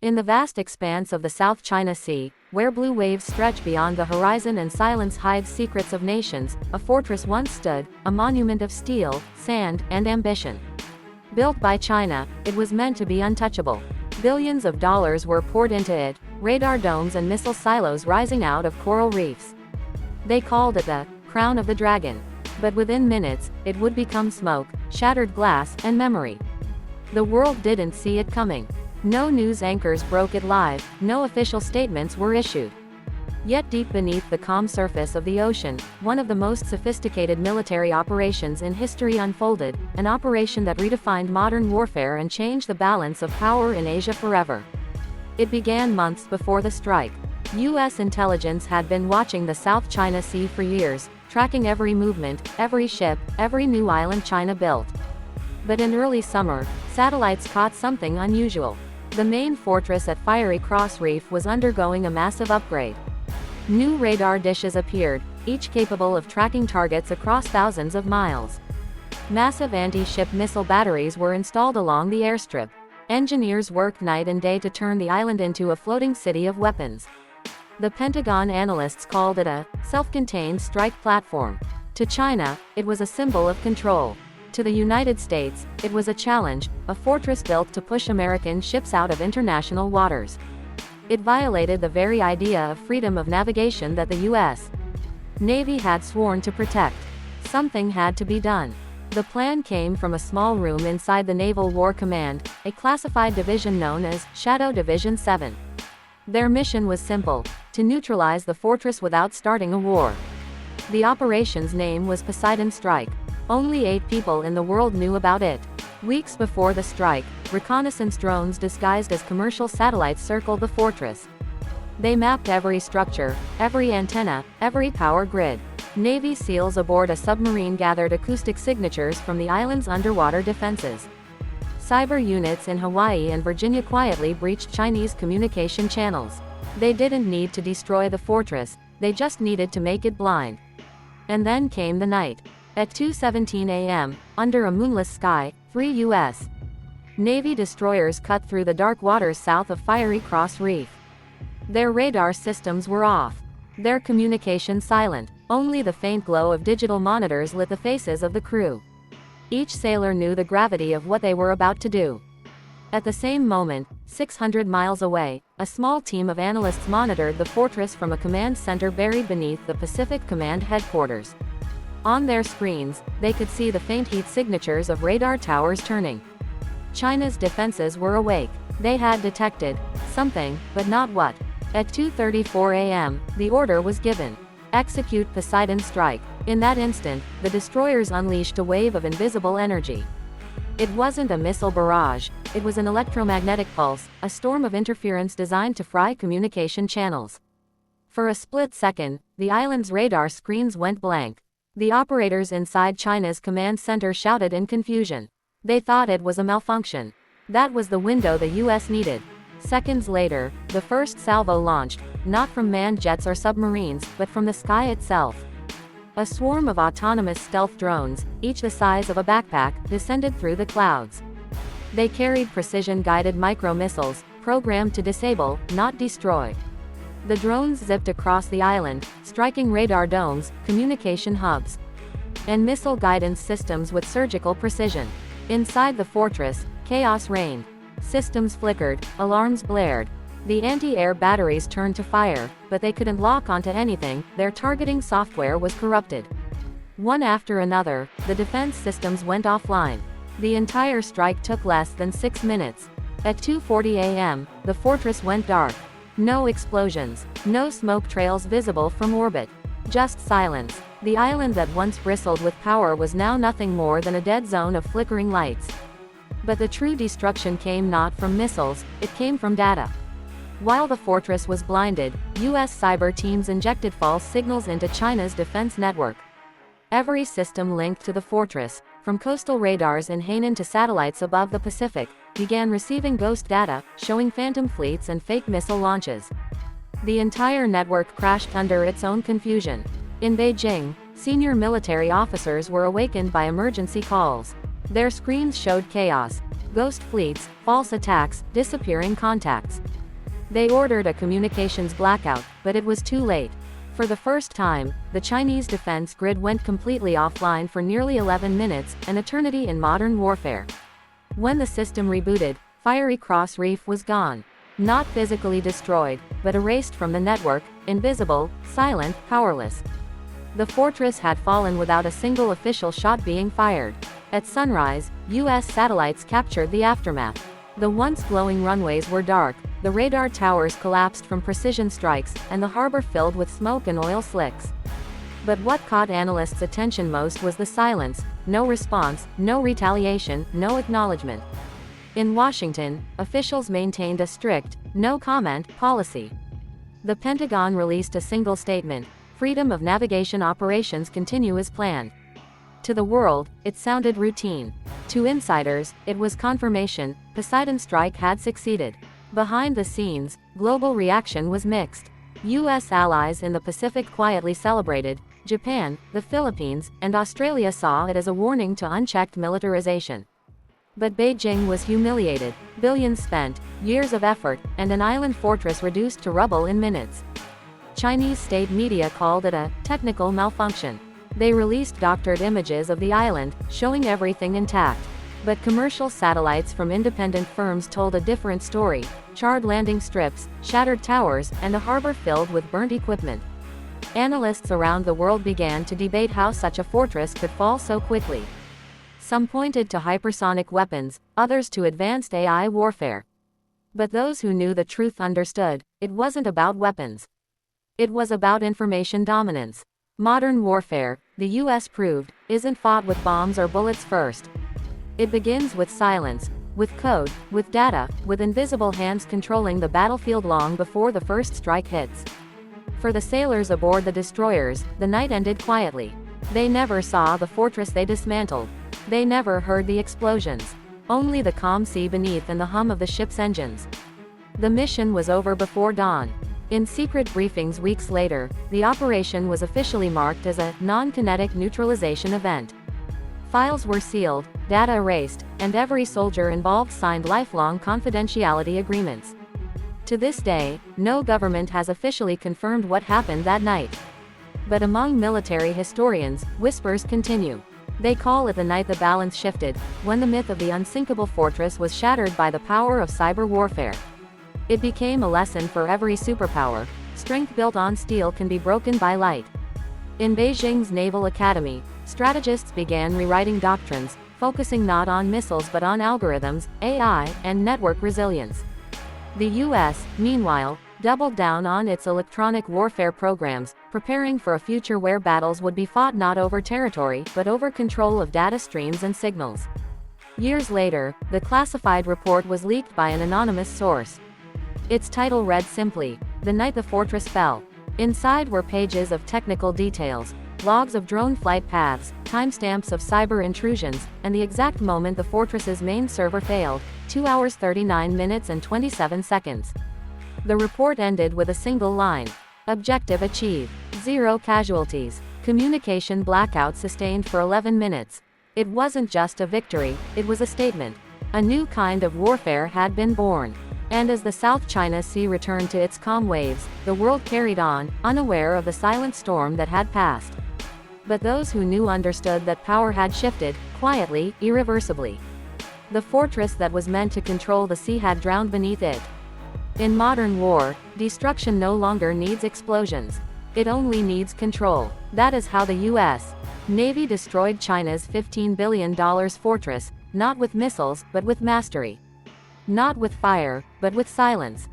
In the vast expanse of the South China Sea, where blue waves stretch beyond the horizon and silence hides secrets of nations, a fortress once stood, a monument of steel, sand, and ambition. Built by China, it was meant to be untouchable. Billions of dollars were poured into it, radar domes and missile silos rising out of coral reefs. They called it the crown of the dragon. But within minutes, it would become smoke, shattered glass, and memory. The world didn't see it coming. No news anchors broke it live, no official statements were issued. Yet deep beneath the calm surface of the ocean, one of the most sophisticated military operations in history unfolded, an operation that redefined modern warfare and changed the balance of power in Asia forever. It began months before the strike. U.S. intelligence had been watching the South China Sea for years, tracking every movement, every ship, every new island China built. But in early summer, satellites caught something unusual. The main fortress at Fiery Cross Reef was undergoing a massive upgrade. New radar dishes appeared, each capable of tracking targets across thousands of miles. Massive anti-ship missile batteries were installed along the airstrip. Engineers worked night and day to turn the island into a floating city of weapons. The Pentagon analysts called it a self-contained strike platform. To China, it was a symbol of control. To the United States, it was a challenge, a fortress built to push American ships out of international waters. It violated the very idea of freedom of navigation that the U.S. Navy had sworn to protect. Something had to be done. The plan came from a small room inside the Naval War Command, a classified division known as Shadow Division 7. Their mission was simple: to neutralize the fortress without starting a war. The operation's name was Poseidon Strike. Only 8 people in the world knew about it. Weeks before the strike, reconnaissance drones disguised as commercial satellites circled the fortress. They mapped every structure, every antenna, every power grid. Navy SEALs aboard a submarine gathered acoustic signatures from the island's underwater defenses. Cyber units in Hawaii and Virginia quietly breached Chinese communication channels. They didn't need to destroy the fortress, they just needed to make it blind. And then came the night. At 2:17 a.m., under a moonless sky, 3 U.S. Navy destroyers cut through the dark waters south of Fiery Cross Reef. Their radar systems were off. Their communication silent, only the faint glow of digital monitors lit the faces of the crew. Each sailor knew the gravity of what they were about to do. At the same moment, 600 miles away, a small team of analysts monitored the fortress from a command center buried beneath the Pacific Command headquarters. On their screens, they could see the faint heat signatures of radar towers turning. China's defenses were awake. They had detected something, but not what. At 2:34 a.m., the order was given: execute Poseidon Strike. In that instant, the destroyers unleashed a wave of invisible energy. It wasn't a missile barrage, it was an electromagnetic pulse, a storm of interference designed to fry communication channels. For a split second, the island's radar screens went blank. The operators inside China's command center shouted in confusion. They thought it was a malfunction. That was the window the U.S. needed. Seconds later, the first salvo launched, not from manned jets or submarines, but from the sky itself. A swarm of autonomous stealth drones, each the size of a backpack, descended through the clouds. They carried precision-guided micro-missiles, programmed to disable, not destroy. The drones zipped across the island, striking radar domes, communication hubs, and missile guidance systems with surgical precision. Inside the fortress, chaos reigned. Systems flickered, alarms blared. The anti-air batteries turned to fire, but they couldn't lock onto anything, their targeting software was corrupted. One after another, the defense systems went offline. The entire strike took less than 6 minutes. At 2:40 a.m., the fortress went dark. No explosions, no smoke trails visible from orbit. Just silence. The island that once bristled with power was now nothing more than a dead zone of flickering lights. But the true destruction came not from missiles, it came from data. While the fortress was blinded, U.S. cyber teams injected false signals into China's defense network. Every system linked to the fortress, from coastal radars in Hainan to satellites above the Pacific, began receiving ghost data, showing phantom fleets and fake missile launches. The entire network crashed under its own confusion. In Beijing, senior military officers were awakened by emergency calls. Their screens showed chaos, ghost fleets, false attacks, disappearing contacts. They ordered a communications blackout, but it was too late. For the first time, the Chinese defense grid went completely offline for nearly 11 minutes, an eternity in modern warfare. When the system rebooted, Fiery Cross Reef was gone. Not physically destroyed, but erased from the network, invisible, silent, powerless. The fortress had fallen without a single official shot being fired. At sunrise, U.S. satellites captured the aftermath. The once glowing runways were dark, the radar towers collapsed from precision strikes, and the harbor filled with smoke and oil slicks. But what caught analysts' attention most was the silence: no response, no retaliation, no acknowledgement. In Washington, officials maintained a strict, no comment policy. The Pentagon released a single statement: freedom of navigation operations continue as planned. To the world, it sounded routine. To insiders, it was confirmation: Poseidon Strike had succeeded. Behind the scenes, global reaction was mixed. U.S. allies in the Pacific quietly celebrated. Japan, the Philippines, and Australia saw it as a warning to unchecked militarization. But Beijing was humiliated: billions spent, years of effort, and an island fortress reduced to rubble in minutes. Chinese state media called it a technical malfunction. They released doctored images of the island, showing everything intact. But commercial satellites from independent firms told a different story: charred landing strips, shattered towers, and a harbor filled with burnt equipment. Analysts around the world began to debate how such a fortress could fall so quickly. Some pointed to hypersonic weapons, others to advanced AI warfare. But those who knew the truth understood: it wasn't about weapons. It was about information dominance. Modern warfare, the U.S. proved, isn't fought with bombs or bullets first. It begins with silence, with code, with data, with invisible hands controlling the battlefield long before the first strike hits. For the sailors aboard the destroyers, the night ended quietly. They never saw the fortress they dismantled. They never heard the explosions. Only the calm sea beneath and the hum of the ship's engines. The mission was over before dawn. In secret briefings weeks later, the operation was officially marked as a non-kinetic neutralization event. Files were sealed, data erased, and every soldier involved signed lifelong confidentiality agreements. To this day, no government has officially confirmed what happened that night. But among military historians, whispers continue. They call it the night the balance shifted, when the myth of the unsinkable fortress was shattered by the power of cyber warfare. It became a lesson for every superpower: strength built on steel can be broken by light. In Beijing's Naval Academy, strategists began rewriting doctrines, focusing not on missiles but on algorithms, AI, and network resilience. The U.S., meanwhile, doubled down on its electronic warfare programs, preparing for a future where battles would be fought not over territory but over control of data streams and signals. Years later, the classified report was leaked by an anonymous source. Its title read simply: "The Night the Fortress Fell." Inside were pages of technical details, logs of drone flight paths, timestamps of cyber intrusions, and the exact moment the fortress's main server failed: 2 hours 39 minutes and 27 seconds. The report ended with a single line: "Objective achieved. 0 casualties. Communication blackout sustained for 11 minutes." It wasn't just a victory, it was a statement. A new kind of warfare had been born. And as the South China Sea returned to its calm waves, the world carried on, unaware of the silent storm that had passed. But those who knew understood that power had shifted, quietly, irreversibly. The fortress that was meant to control the sea had drowned beneath it. In modern war, destruction no longer needs explosions. It only needs control. That is how the U.S. Navy destroyed China's $15 billion fortress, not with missiles, but with mastery. Not with fire, but with silence.